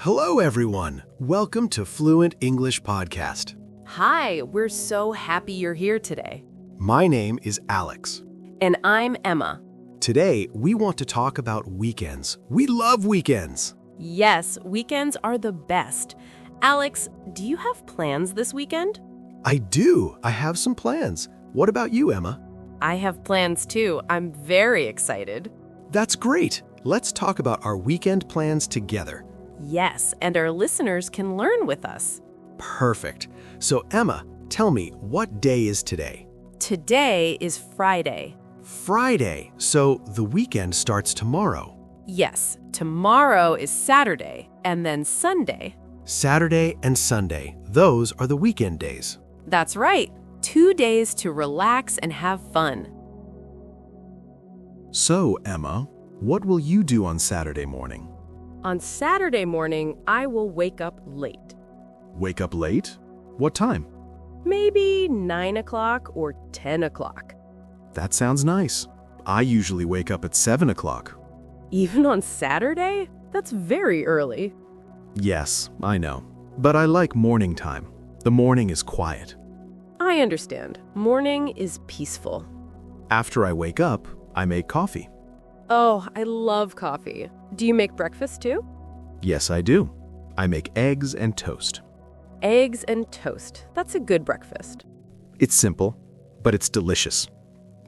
Hello, everyone. Welcome to Fluent English Podcast. Hi, we're so happy you're here today. My name is Alex. And I'm Emma. Today, we want to talk about weekends. We love weekends. Yes, weekends are the best. Alex, do you have plans this weekend? I do. I have some plans. What about you, Emma? I have plans too. I'm very excited. That's great. Let's talk about our weekend plans together. Yes, and our listeners can learn with us. Perfect. So, Emma, tell me, what day is today? Today is Friday. Friday. So, the weekend starts tomorrow. Yes, tomorrow is Saturday, and then Sunday. Saturday and Sunday. Those are the weekend days. That's right. 2 days to relax and have fun. So, Emma, what will you do on Saturday morning? On Saturday morning, I will wake up late. Wake up late? What time? Maybe 9 o'clock or 10 o'clock. That sounds nice. I usually wake up at 7 o'clock. Even on Saturday? That's very early. Yes, I know. But I like morning time. The morning is quiet. I understand. Morning is peaceful. After I wake up, I make coffee. Oh, I love coffee. Do you make breakfast too? Yes, I do. I make eggs and toast. Eggs and toast. That's a good breakfast. It's simple, but it's delicious.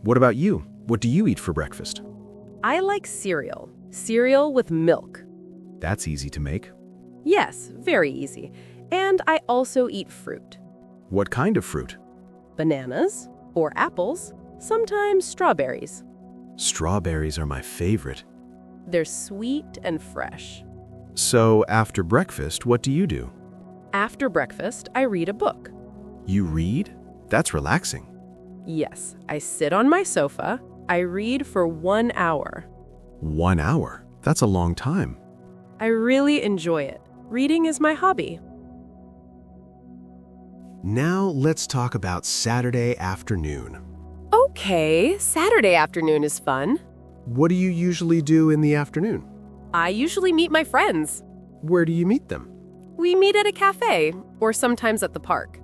What about you? What do you eat for breakfast? I like cereal. Cereal with milk. That's easy to make. Yes, very easy. And I also eat fruit. What kind of fruit? Bananas or apples, sometimes strawberries. Strawberries are my favorite. They're sweet and fresh. So, after breakfast, what do you do? After breakfast, I read a book. You read? That's relaxing. Yes, I sit on my sofa. I read for 1 hour. 1 hour? That's a long time. I really enjoy it. Reading is my hobby. Now, let's talk about Saturday afternoon. Okay, Saturday afternoon is fun. What do you usually do in the afternoon? I usually meet my friends. Where do you meet them? We meet at a cafe, or sometimes at the park.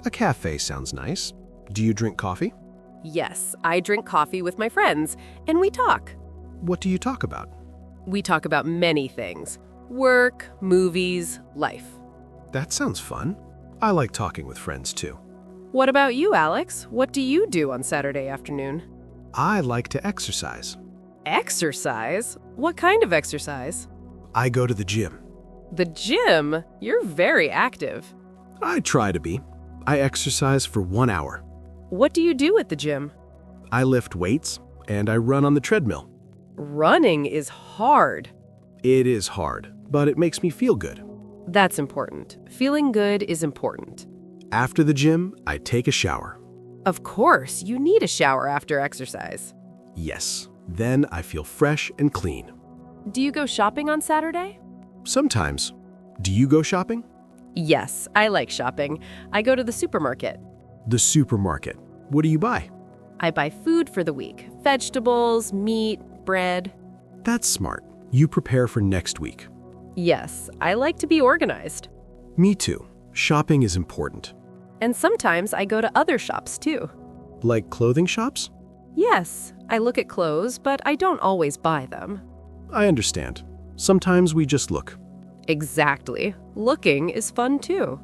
A cafe sounds nice. Do you drink coffee? Yes, I drink coffee with my friends, and we talk. What do you talk about? We talk about many things. Work, movies, life. That sounds fun. I like talking with friends too. What about you, Alex? What do you do on Saturday afternoon? I like to exercise. Exercise? What kind of exercise? I go to the gym. The gym? You're very active. I try to be. I exercise for 1 hour. What do you do at the gym? I lift weights and I run on the treadmill. Running is hard. It is hard, but it makes me feel good. That's important. Feeling good is important. After the gym, I take a shower. Of course, you need a shower after exercise. Yes, then I feel fresh and clean. Do you go shopping on Saturday? Sometimes. Do you go shopping? Yes, I like shopping. I go to the supermarket. The supermarket. What do you buy? I buy food for the week. Vegetables, meat, bread. That's smart. You prepare for next week. Yes, I like to be organized. Me too. Shopping is important. And sometimes I go to other shops too. Like clothing shops? Yes, I look at clothes, but I don't always buy them. I understand. Sometimes we just look. Exactly. Looking is fun too.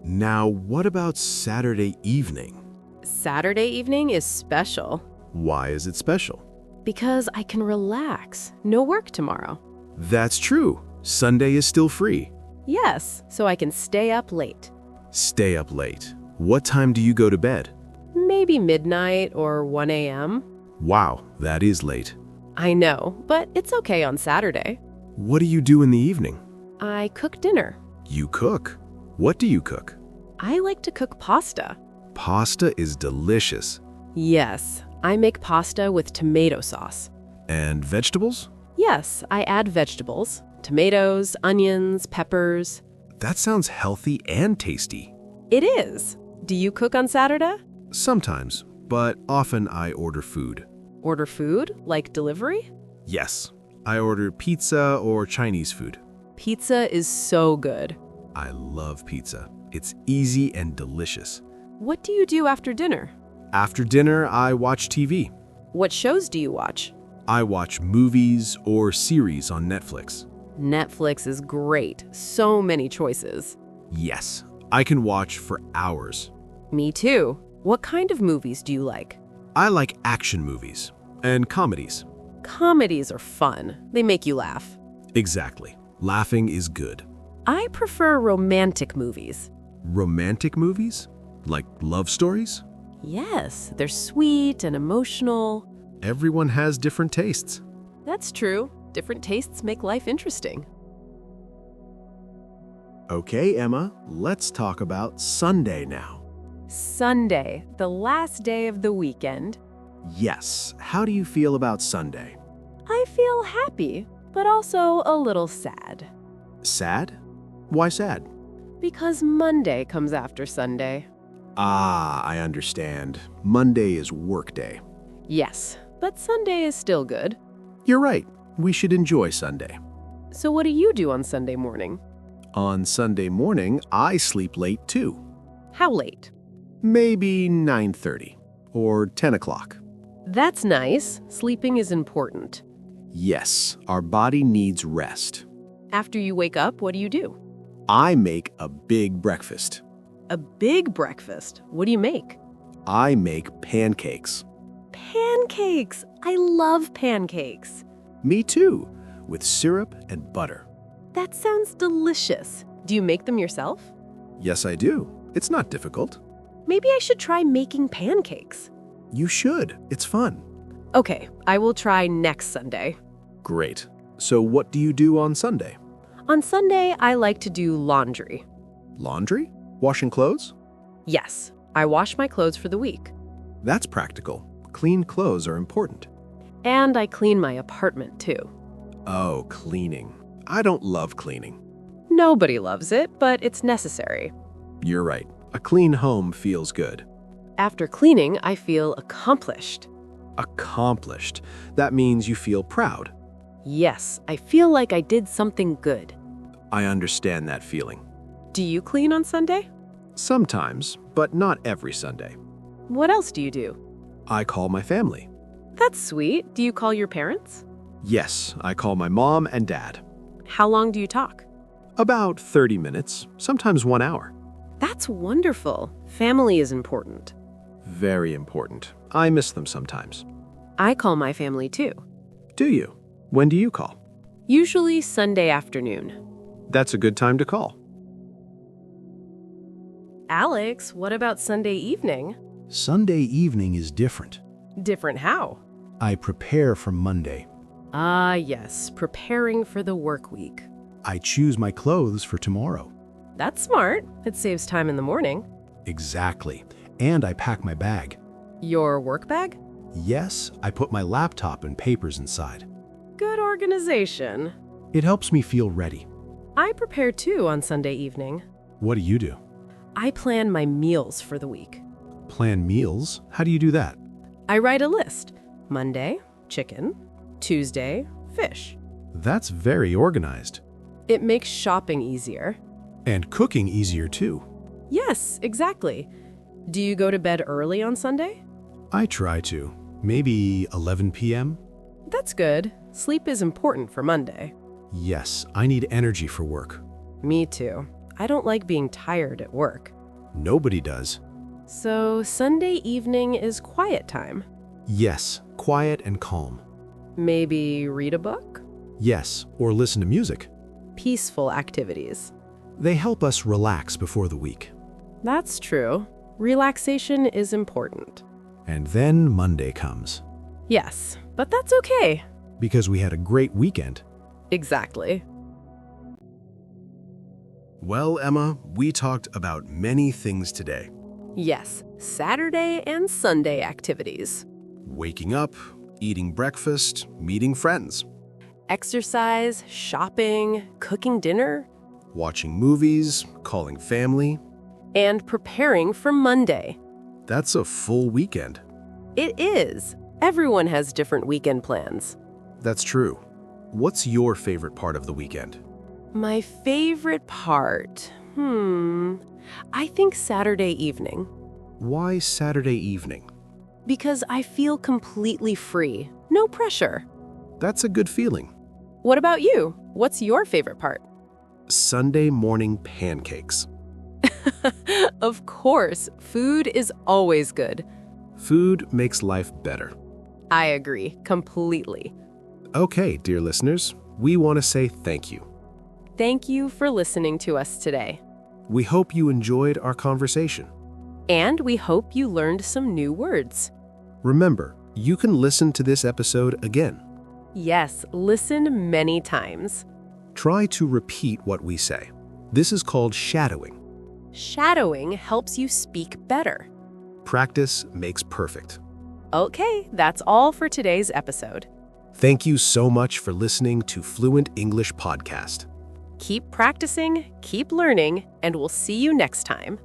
Now, what about Saturday evening? Saturday evening is special. Why is it special? Because I can relax. No work tomorrow. That's true. Sunday is still free. Yes, so I can stay up late. Stay up late. What time do you go to bed? Maybe midnight or 1 a.m. Wow, that is late. I know, but it's okay on Saturday. What do you do in the evening? I cook dinner. You cook. What do you cook? I like to cook pasta. Pasta is delicious. Yes, I make pasta with tomato sauce. And vegetables? Yes, I add vegetables. Tomatoes, onions, peppers. That sounds healthy and tasty. It is. Do you cook on Saturday? Sometimes, but often I order food. Order food, like delivery? Yes, I order pizza or Chinese food. Pizza is so good. I love pizza. It's easy and delicious. What do you do after dinner? After dinner, I watch TV. What shows do you watch? I watch movies or series on Netflix. Netflix is great. So many choices. Yes, I can watch for hours. Me too. What kind of movies do you like? I like action movies and comedies. Comedies are fun. They make you laugh. Exactly. Laughing is good. I prefer romantic movies. Romantic movies? Like love stories? Yes, they're sweet and emotional. Everyone has different tastes. That's true. Different tastes make life interesting. Okay, Emma, let's talk about Sunday now. Sunday, the last day of the weekend. Yes, how do you feel about Sunday? I feel happy, but also a little sad. Sad? Why sad? Because Monday comes after Sunday. Ah, I understand. Monday is work day. Yes, but Sunday is still good. You're right. We should enjoy Sunday. So what do you do on Sunday morning? On Sunday morning, I sleep late too. How late? Maybe 9:30 or 10 o'clock. That's nice. Sleeping is important. Yes, our body needs rest. After you wake up, what do you do? I make a big breakfast. A big breakfast. What do you make? I make pancakes. Pancakes! I love pancakes. Me too, with syrup and butter. That sounds delicious. Do you make them yourself? Yes, I do. It's not difficult. Maybe I should try making pancakes. You should. It's fun. Okay, I will try next Sunday. Great. So what do you do on Sunday? On Sunday, I like to do laundry. Laundry? Washing clothes? Yes, I wash my clothes for the week. That's practical. Clean clothes are important. And I clean my apartment too. Oh, cleaning. I don't love cleaning. Nobody loves it, but it's necessary. You're right. A clean home feels good. After cleaning, I feel accomplished. Accomplished. That means you feel proud. Yes, I feel like I did something good. I understand that feeling. Do you clean on Sunday? Sometimes, but not every Sunday. What else do you do? I call my family. That's sweet. Do you call your parents? Yes, I call my mom and dad. How long do you talk? About 30 minutes, sometimes 1 hour. That's wonderful. Family is important. Very important. I miss them sometimes. I call my family too. Do you? When do you call? Usually Sunday afternoon. That's a good time to call. Alex, what about Sunday evening? Sunday evening is different. Different how? I prepare for Monday. Ah, yes, preparing for the work week. I choose my clothes for tomorrow. That's smart. It saves time in the morning. Exactly. And I pack my bag. Your work bag? Yes, I put my laptop and papers inside. Good organization. It helps me feel ready. I prepare too on Sunday evening. What do you do? I plan my meals for the week. Plan meals? How do you do that? I write a list. Monday, chicken. Tuesday, fish. That's very organized. It makes shopping easier. And cooking easier too. Yes, exactly. Do you go to bed early on Sunday? I try to. Maybe 11 p.m.? That's good. Sleep is important for Monday. Yes, I need energy for work. Me too. I don't like being tired at work. Nobody does. So Sunday evening is quiet time. Yes, quiet and calm. Maybe read a book? Yes, or listen to music. Peaceful activities. They help us relax before the week. That's true. Relaxation is important. And then Monday comes. Yes, but that's okay. Because we had a great weekend. Exactly. Well, Emma, we talked about many things today. Yes, Saturday and Sunday activities. Waking up, eating breakfast, meeting friends, Exercise, shopping, cooking dinner, watching movies, calling family. and preparing for Monday. That's a full weekend. It is. Everyone has different weekend plans. That's true. What's your favorite part of the weekend? My favorite part? I think Saturday evening. Why Saturday evening? Because I feel completely free. No pressure. That's a good feeling. What about you? What's your favorite part? Sunday morning pancakes. Of course, food is always good. Food makes life better. I agree, completely. Okay, dear listeners, we want to say thank you. Thank you for listening to us today. We hope you enjoyed our conversation. And we hope you learned some new words. Remember, you can listen to this episode again. Yes, listen many times. Try to repeat what we say. This is called shadowing. Shadowing helps you speak better. Practice makes perfect. Okay, that's all for today's episode. Thank you so much for listening to Fluent English Podcast. Keep practicing, keep learning, and we'll see you next time.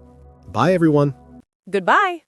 Bye, everyone. Goodbye.